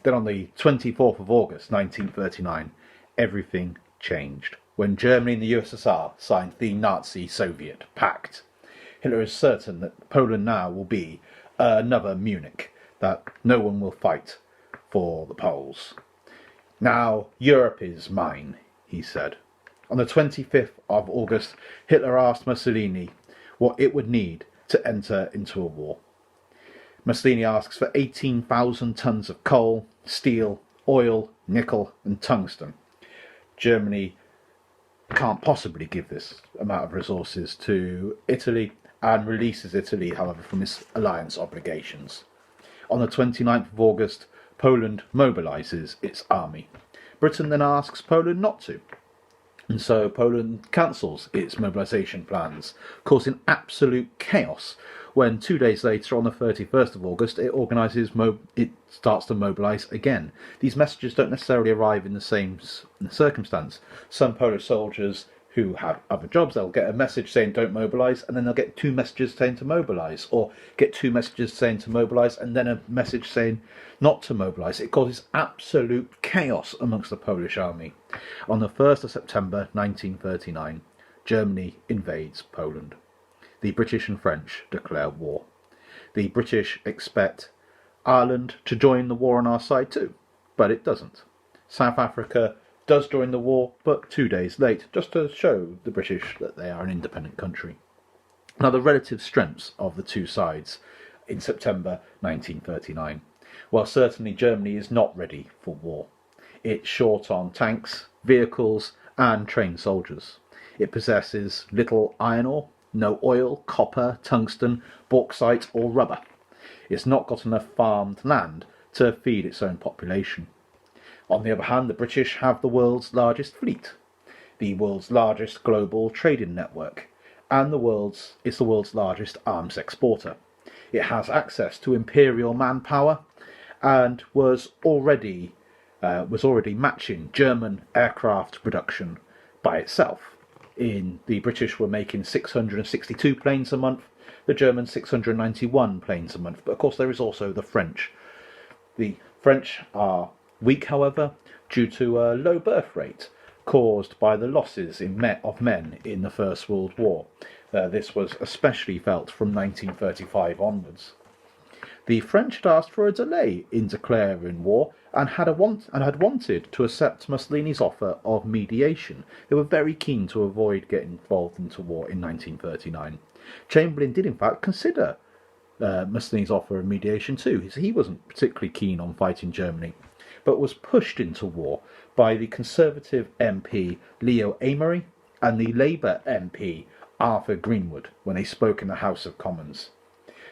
Then on the 24th of August 1939, everything changed when Germany and the USSR signed the Nazi-Soviet pact. Hitler is certain that Poland now will be another Munich, that no one will fight for the Poles. Now Europe is mine, he said. On the 25th of August, Hitler asked Mussolini what it would need to enter into a war. Mussolini asks for 18,000 tons of coal, steel, oil, nickel and tungsten. Germany can't possibly give this amount of resources to Italy and releases Italy, however, from its alliance obligations. On the 29th of August, Poland mobilises its army. Britain then asks Poland not to. And so Poland cancels its mobilisation plans, causing absolute chaos when 2 days later, on the 31st of August, it starts to mobilise again. These messages don't necessarily arrive in the same circumstance. Some Polish soldiers who have other jobs, they'll get a message saying don't mobilise, and then they'll get two messages saying to mobilise, or get two messages saying to mobilise, and then a message saying not to mobilise. It causes absolute chaos amongst the Polish army. On the 1st of September 1939, Germany invades Poland. The British and French declare war. The British expect Ireland to join the war on our side too, but it doesn't. South Africa does join the war, but 2 days late, just to show the British that they are an independent country. Now, the relative strengths of the two sides in September 1939. Well, certainly Germany is not ready for war. It's short on tanks, vehicles and trained soldiers. It possesses little iron ore, no oil, copper, tungsten, bauxite or rubber. It's not got enough farmed land to feed its own population. On the other hand, the British have the world's largest fleet, the world's largest global trading network, and it's the world's largest arms exporter. It has access to imperial manpower and was already matching German aircraft production by itself. The British were making 662 planes a month, the Germans 691 planes a month. But of course there is also the French. The French are weak, however, due to a low birth rate caused by the losses of men in the First World War. This was especially felt from 1935 onwards. The French had asked for a delay in declaring war and had wanted to accept Mussolini's offer of mediation. They were very keen to avoid getting involved into war in 1939. Chamberlain did in fact consider Mussolini's offer of mediation too. He wasn't particularly keen on fighting Germany, but was pushed into war by the Conservative MP Leo Amery and the Labour MP Arthur Greenwood when they spoke in the House of Commons.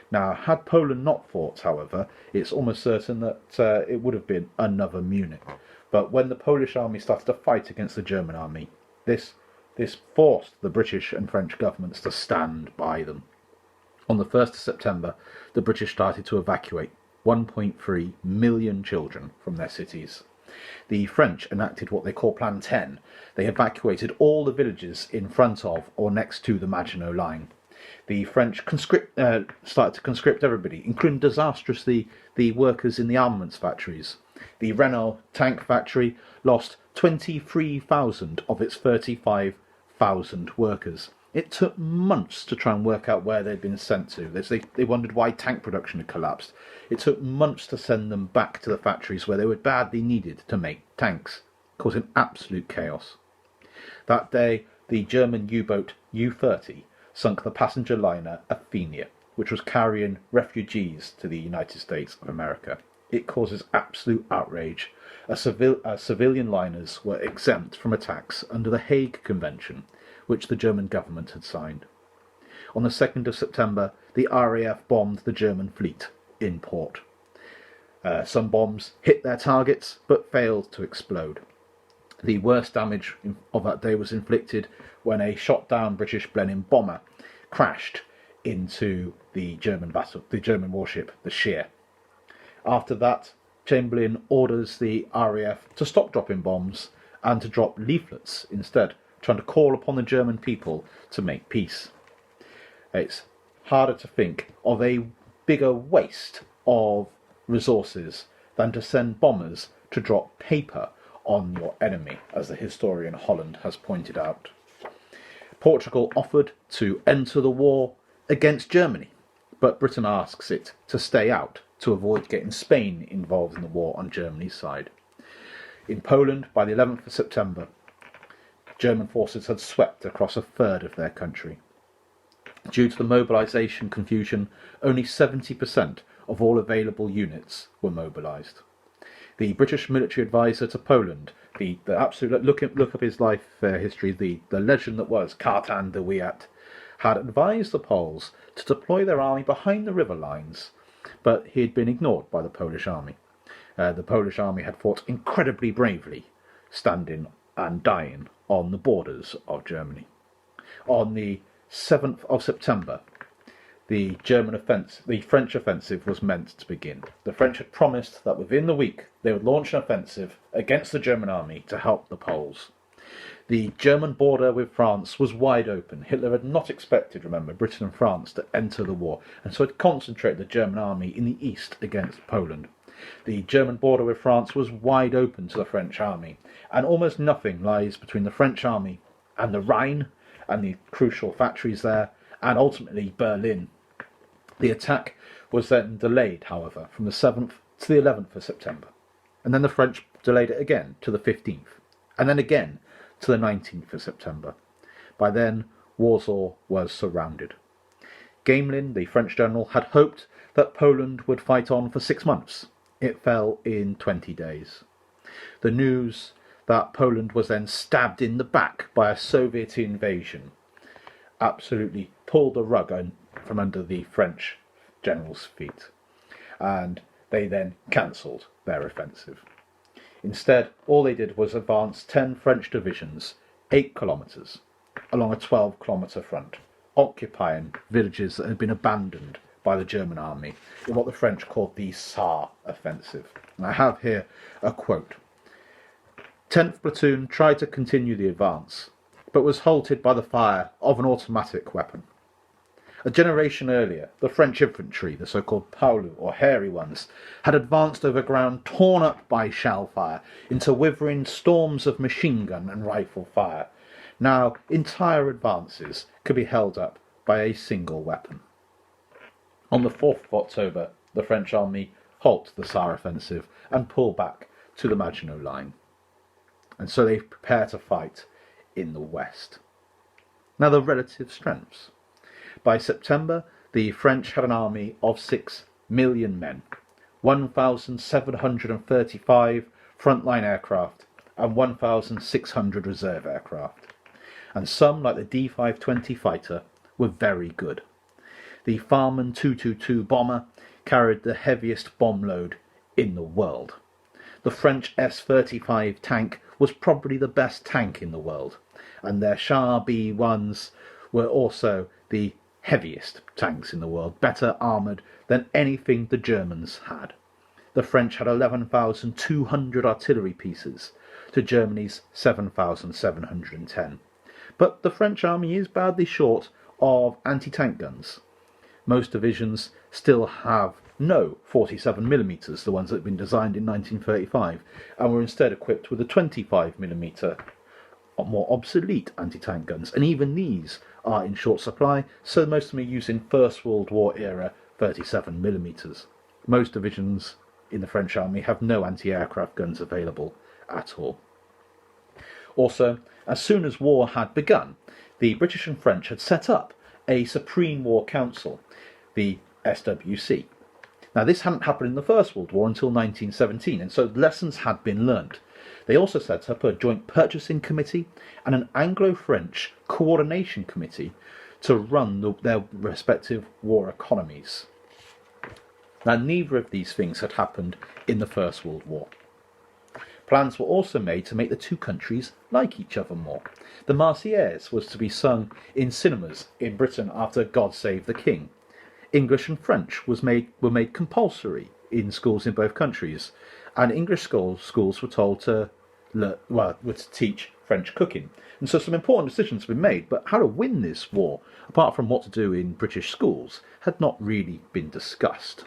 Now, had Poland not fought, however, it's almost certain that it would have been another Munich. But when the Polish army started to fight against the German army, this forced the British and French governments to stand by them. On the 1st of September, the British started to evacuate 1.3 million children from their cities. The French enacted what they call Plan 10. They evacuated all the villages in front of or next to the Maginot Line. The French started to conscript everybody, including disastrously the workers in the armaments factories. The Renault tank factory lost 23,000 of its 35,000 workers. It took months to try and work out where they'd been sent to. They wondered why tank production had collapsed. It took months to send them back to the factories where they were badly needed to make tanks, causing absolute chaos. That day, the German U-boat U-30 sunk the passenger liner Athenia, which was carrying refugees to the United States of America. It causes absolute outrage. Civilian liners were exempt from attacks under the Hague Convention, which the German government had signed. On the 2nd of September, the RAF bombed the German fleet in port. Some bombs hit their targets, but failed to explode. The worst damage of that day was inflicted when a shot-down British Blenheim bomber crashed into the German warship, the Scheer. After that, Chamberlain orders the RAF to stop dropping bombs and to drop leaflets instead, trying to call upon the German people to make peace. It's harder to think of a bigger waste of resources than to send bombers to drop paper on your enemy, as the historian Holland has pointed out. Portugal offered to enter the war against Germany, but Britain asks it to stay out to avoid getting Spain involved in the war on Germany's side. In Poland, by the 11th of September, German forces had swept across a third of their country. Due to the mobilisation confusion, only 70% of all available units were mobilised. The British military advisor to Poland, the absolute look up his life history, the legend that was Kjartan de Wyatt, had advised the Poles to deploy their army behind the river lines, but he had been ignored by the Polish army. The Polish army had fought incredibly bravely, standing and dying on the borders of Germany. On the 7th of September, the French offensive was meant to begin. The French had promised that within the week they would launch an offensive against the German army to help the Poles. The German border with France was wide open. Hitler had not expected, remember, Britain and France to enter the war, and so had concentrated the German army in the east against Poland. The German border with France was wide open to the French army, and almost nothing lies between the French army and the Rhine and the crucial factories there, and ultimately Berlin. The attack was then delayed, however, from the 7th to the 11th of September, and then the French delayed it again to the 15th, and then again to the 19th of September. By then, Warsaw was surrounded. Gamelin, the French general, had hoped that Poland would fight on for 6 months. It fell in 20 days. The news that Poland was then stabbed in the back by a Soviet invasion absolutely pulled the rug from under the French general's feet, and they then cancelled their offensive. Instead, all they did was advance 10 French divisions, 8 kilometres, along a 12-kilometre front, occupying villages that had been abandoned by the German army in what the French called the Saar offensive. And I have here a quote. 10th Platoon tried to continue the advance, but was halted by the fire of an automatic weapon. A generation earlier, the French infantry, the so-called Paolu, or hairy ones, had advanced over ground torn up by shell fire into withering storms of machine gun and rifle fire. Now, entire advances could be held up by a single weapon. On the 4th of October, the French army halt the Saar offensive and pull back to the Maginot Line. And so they prepare to fight in the west. Now, the relative strengths. By September, the French had an army of 6 million men, 1,735 frontline aircraft and 1,600 reserve aircraft. And some, like the D-520 fighter, were very good. The Farman 222 bomber carried the heaviest bomb load in the world. The French S-35 tank was probably the best tank in the world, and their Char B-1s were also the heaviest tanks in the world, better armoured than anything the Germans had. The French had 11,200 artillery pieces to Germany's 7,710. But the French army is badly short of anti-tank guns. Most divisions still have no 47mm, the ones that had been designed in 1935, and were instead equipped with a 25mm more obsolete anti-tank guns, and even these are in short supply, so most of them are using First World War era 37mm. Most divisions in the French army have no anti-aircraft guns available at all. Also, as soon as war had begun, the British and French had set up a Supreme War Council, the SWC. Now, this hadn't happened in the First World War until 1917, and so lessons had been learnt. They also set up a joint purchasing committee and an Anglo-French coordination committee to run their respective war economies. Now, neither of these things had happened in the First World War. Plans were also made to make the two countries like each other more. The Marseillaise was to be sung in cinemas in Britain after God Save the King. English and French were made compulsory in schools in both countries, and English schools were told to teach French cooking. And so some important decisions have been made, but how to win this war, apart from what to do in British schools, had not really been discussed.